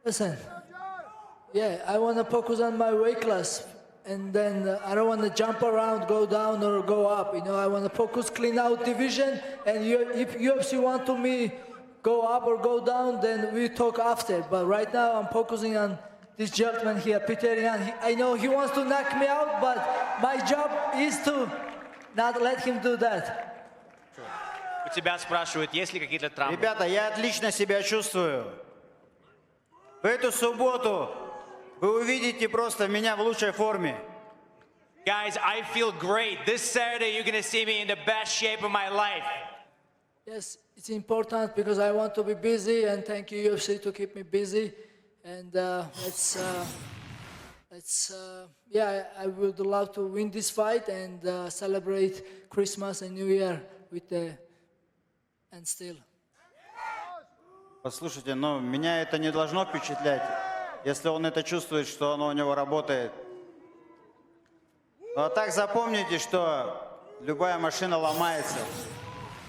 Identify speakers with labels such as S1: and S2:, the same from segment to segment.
S1: Listen, yeah, I want to focus on my weight class, and then I don't want to jump around, go down or go up. You know, I want to focus, clean out division, and if UFC want to me go up or go down, then we talk after. But right now, I'm focusing on this gentleman here, Peter Yan. I know he wants to knock me out, but my job is to not let him do that.
S2: У тебя спрашивают, есть ли какие-то травмы?
S3: Ребята, я отлично себя чувствую. В эту субботу вы увидите просто меня в лучшей форме.
S2: Guys, I feel great. This Saturday, you're going to see me in the best shape of my life.
S1: Yes, it's important because I want to be busy, and thank you UFC to keep me busy. And yeah, I would love to win this fight and celebrate Christmas and New Year with the and still.
S3: Послушайте, но меня это не должно впечатлять, если он это чувствует, что оно у него работает. Ну а так запомните, что любая машина ломается.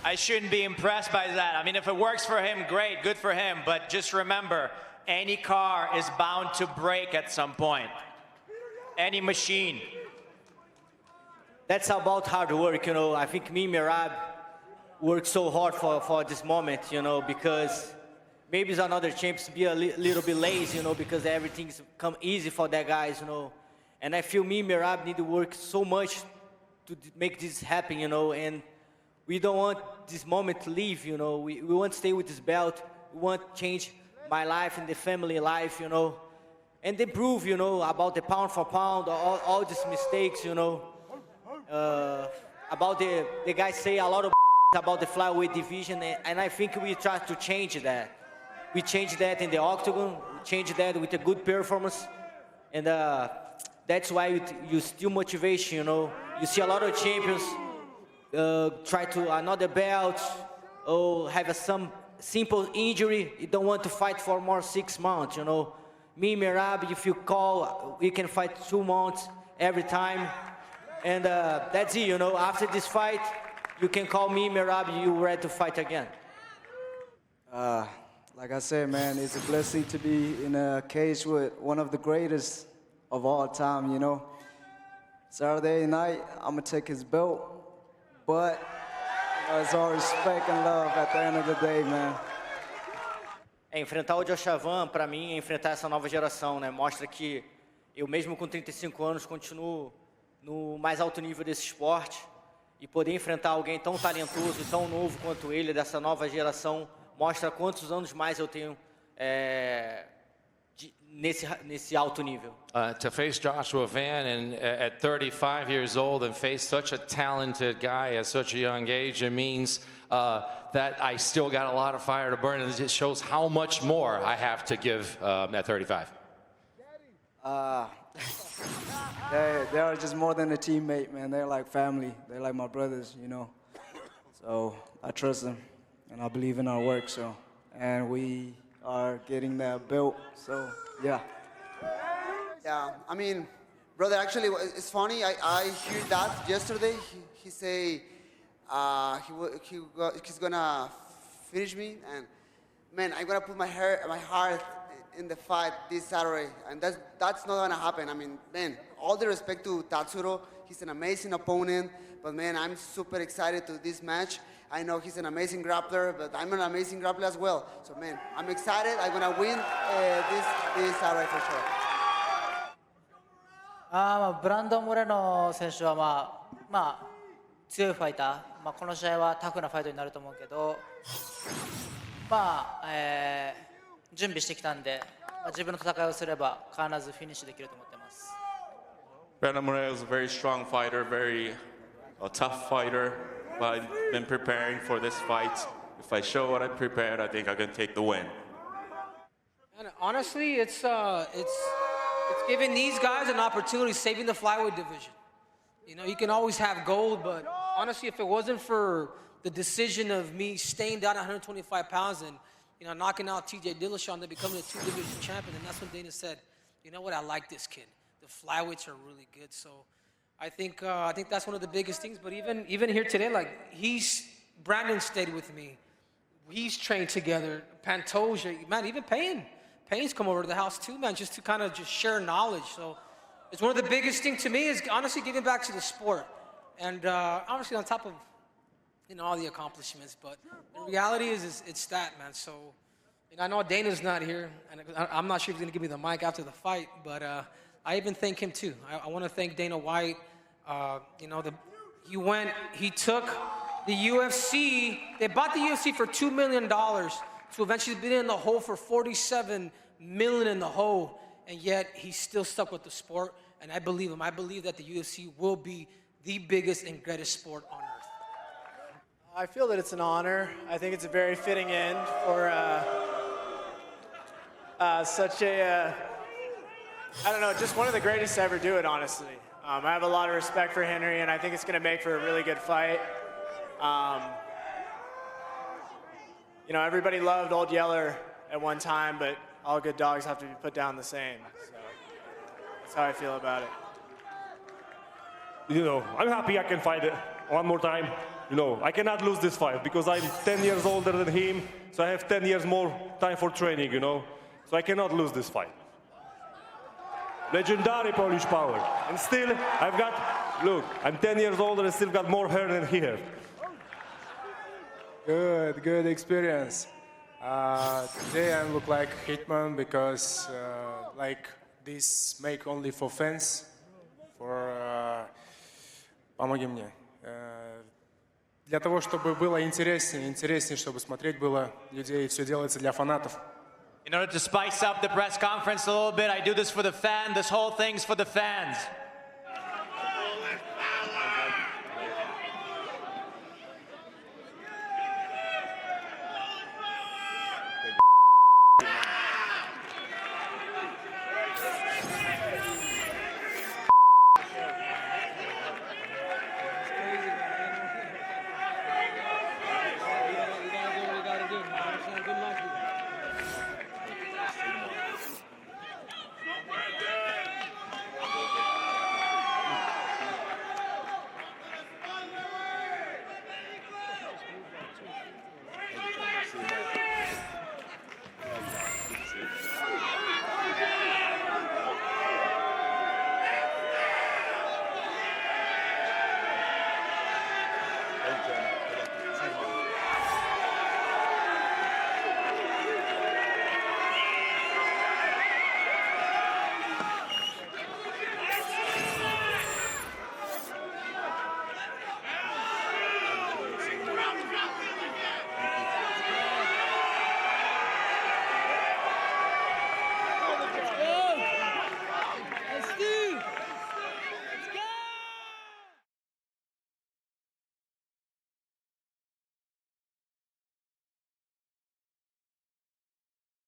S2: I shouldn't be impressed by that. I mean, if it works for him, great, good for him. But just remember, any car is bound to break at some point. Any machine.
S4: That's about hard work, you know. I think me and Merab worked so hard for this moment, you know, because maybe it's another champs be a little bit lazy, you know, because everything's come easy for that guys, you know. And I feel me and Merab need to work so much to make this happen, you know, and we don't want this moment to leave, you know. We want to stay with this belt. We want to change my life and the family life, you know. And they prove, you know, about the pound for pound, all these mistakes, you know. About the guys say a lot of about the flyweight division, and I think we try to change that. We changed that in the octagon, we changed that with a good performance, and that's why you still motivation, you know. You see a lot of champions try to another belt, or have some simple injury, you don't want to fight for more 6 months, you know. Me, Merab, if you call, we can fight 2 months every time. And that's it, you know. After this fight, you can call me, Merab, you ready to fight again.
S5: Like I said, man, it's a blessing to be in a cage with one of the greatest of all time, you know. Saturday night, I'm going to take his belt. But you know, it's all respect and love at the end of the day, man.
S4: Enfrentar o Joshavan, para mim, é enfrentar essa nova geração, né? Mostra que eu, mesmo com 35 anos, continuo no mais alto nível desse esporte. E poder enfrentar alguém tão talentoso e tão novo quanto ele, dessa nova geração, mostra quantos anos mais eu tenho nesse alto nível.
S6: To face Joshua Van and at 35 years old and face such a talented guy at such a young age, it means that I still got a lot of fire to burn, and it just shows how much more I have to give at 35.
S5: They are just more than a teammate, man. They're like family. They're like my brothers, you know. So I trust them, and I believe in our work. So, and we are getting that belt. So, yeah.
S7: Yeah, I mean, brother, actually, it's funny. I heard that yesterday. He say he's gonna finish me, and man, I'm gonna put my heart in the fight this Saturday, and that's not gonna happen. I mean, man, all the respect to Tatsuro, he's an amazing opponent, but man, I'm super excited to this match. I know he's an amazing grappler, but I'm an amazing grappler as well. So man, I'm excited. I'm gonna win this Saturday for sure.
S8: ブランドン・モレノ選手は強いファイター、この試合はタフなファイトになると思うけど、準備してきたんで、自分の戦いをすれば必ずフィニッシュできると思ってます。
S9: Brandon Moreno is a very strong fighter, very tough fighter, but I've been preparing for this fight. If I show what I prepared, I think I can take the win.
S10: And honestly, it's giving these guys an opportunity, saving the flyweight division. You know, you can always have gold, but honestly, if it wasn't for the decision of me staying down at 125 pounds and, you know, knocking out TJ Dillashaw and then becoming a 2-division champion, and that's when Dana said, you know what, I like this kid. The flyweights are really good. So I think that's one of the biggest things. But even here today, like Brandon stayed with me. He's trained together. Pantoja, man, even Payne Payne's come over to the house too, man, just to kind of just share knowledge. So it's one of the biggest things to me is honestly giving back to the sport. And obviously on top of, all the accomplishments, but the reality is it's that, man. So, I know Dana's not here, and I'm not sure if he's gonna give me the mic after the fight, but I even thank him too. I wanna thank Dana White. He took the UFC, they bought the UFC for $2 million to eventually be in the hole for $47 million in the hole, and yet he's still stuck with the sport, and I believe him. I believe that the UFC will be the biggest and greatest sport on earth.
S11: I feel that it's an honor. I think it's a very fitting end for such a, I don't know, just one of the greatest to ever do it, honestly. I have a lot of respect for Henry, and I think it's going to make for a really good fight. Everybody loved Old Yeller at one time, but all good dogs have to be put down the same. So that's how I feel about it.
S12: I'm happy I can fight it one more time. I cannot lose this fight because I'm 10 years older than him, so I have 10 years more time for training, So I cannot lose this fight. Legendary Polish power. And still, I'm 10 years older and still got more hair than he has.
S13: Good experience. Today I look like Hitman because this make only for fans. Помоги мне. Для того, чтобы было интереснее, чтобы смотреть было людей, все делается для фанатов.
S2: In order to spice up the press conference a little bit, I do this for the fan. This whole thing's for the fans.